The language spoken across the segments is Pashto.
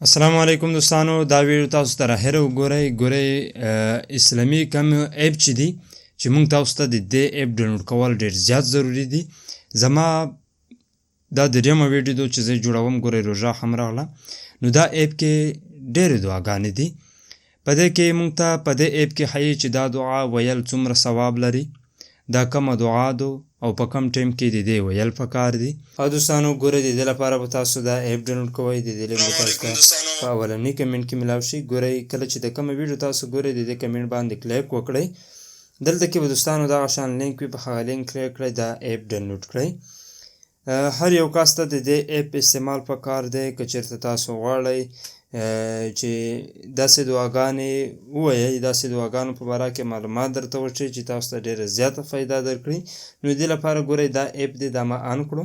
السلام علیکم دوستانو، دا ویډیو تاسو ته راهره ګورئ اسلامي کم اپ چې دی چې موږ تاسو ته د دې اپ ډاونلوډ کول ډېر زیات ضروری دي. زما دا دریمه ویډیو ده چې زه جوړوم. ګورئ روژه هم راغله، نو دا اپ کې ډېرې دعاګانې دي. په دې کې موږ ته په دې اپ کې ښیي چې دا دعا ویل څومره ثواب لري، دا کومه دعا ده او په کم ټایم کې د دې ویل پکار دي. او دوستانو ګورئ د دې لپاره به تاسو دا اپ ډاونلوډ کوئ. د دې لینک به تاسو ته په اولني کمنټ کې ملاو شي. ګورئ کله چې د کومه ویډیو تاسو ګورئ د دې کمنټ باندې کلیک وکړئ. دلته کې به دوستانو دغه شان لینک وي، په هغه لینک کلیک کړئ، دا اپ ډاونلوډ کړئ. هر یو کس ته د دې اپ استعمال پکار دی. که چېرته تاسو غواړئ چې داسې دعاګانې ووایئ، داسې دعاګانو په باره کې معلومات درته وښیي چې تاسو ته ډېره زیاته فایده درکړي، نو دې لپاره ګورئ دا اپ دی، دا ما آن کړو.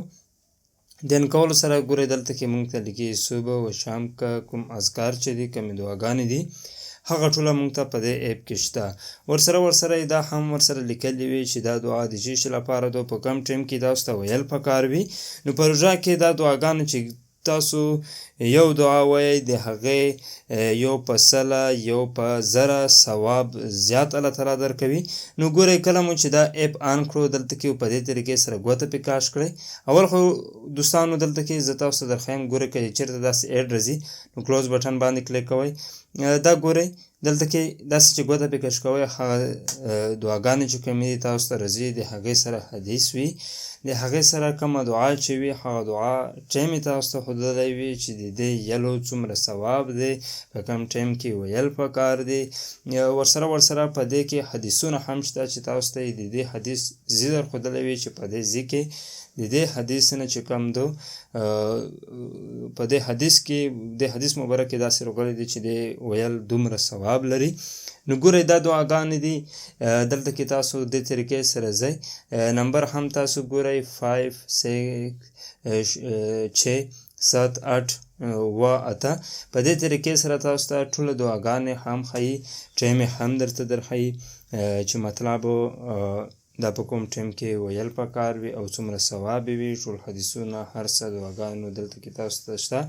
د آن کولو سره ګورئ دلته کې موږ ته لیکي صبح و شام که کوم اذکار چې دي، کومې دعاګانې دي، هغه ټوله موږ ته په دې اپ کې شته. ورسره دا هم ورسره لیکلي وي چې دا دعا د څه شي لپاره ده، په کم ټایم کې تاسو ته ویل پکار وي. نو په روژه کې دا دعاګانې چې تاسو یو دعا وایئ، د هغې یو په سله یو په زره ثواب زیات الله تعالی درکوي. نو ګورئ کله مو چې دا اپ آن کړو، دلته کې په دې طریقې سره ګوته پې کاش کړئ. اول خو دوستانو دلته کې زه تاسو ته درښیم، ګورئ که چېرته داسې ایډ راځي نو کلوز بټن باندې کلیک کوئ. دا ګورئ دلته کې داسې چې ګوته پې کش کوئ، هغه دعاګانې چې کومې دي تاسو ته راځي، د هغې سره حدیث وي، د هغې سره کومه دعا چې وي، هغه دعا ټایم یې تاسو ته ښودلی وي چې د دې یلو څومره ثواب دی، په کم ټایم کې ویل پکار دی. ورسره په دې کې حدیثونه هم شته چې تاسو ته یې د دې حدیث ځي درښودلی وي چې په دې ځي کې د دې حدیث نه چې کوم ده، په دې حدیث کې د حدیث مبارک کې داسې راغلی دی چې د ویل دومره ثواب لري. نو ګورئ دا دعاګانې دي، دلته کې تاسو دې طریقې سره ځئ. نمبر هم تاسو ګورئ 5 6 6 7 8 و 8. په دې طریقې سره تاسو ته ټوله دعاګانې هم ښیي، ټایم یې هم درته درښیي چې مطلب دا په کوم ټایم کې ویل پکار وي او څومره ثواب وي. ټول حدیثونه هر څه دعاګانو دلته کې تاسو ته شته.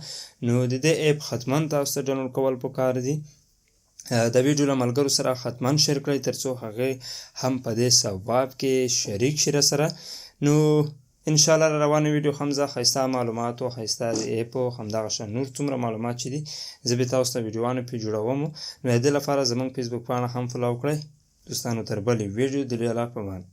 نو د دې اپ حتما تاسو ته ډاونلوډ کول پکار دي. دا ویډیو له ملګرو سره حتما شیر کړئ ترڅو هغې هم په دې ثواب کې شریک شي راسره. نو انشاءالله روانه ویډیو هم زه ښایسته معلومات او ښایسته د اپ او همدغه شان نور څومره معلومات چې دي زه به تاسو ته ویډیوانې پرې جوړوم. نو د دې لپاره زموږ فیسبوک پاڼه هم فالو کړئ. دوستانو تر بلې ویډیو د الله په امان.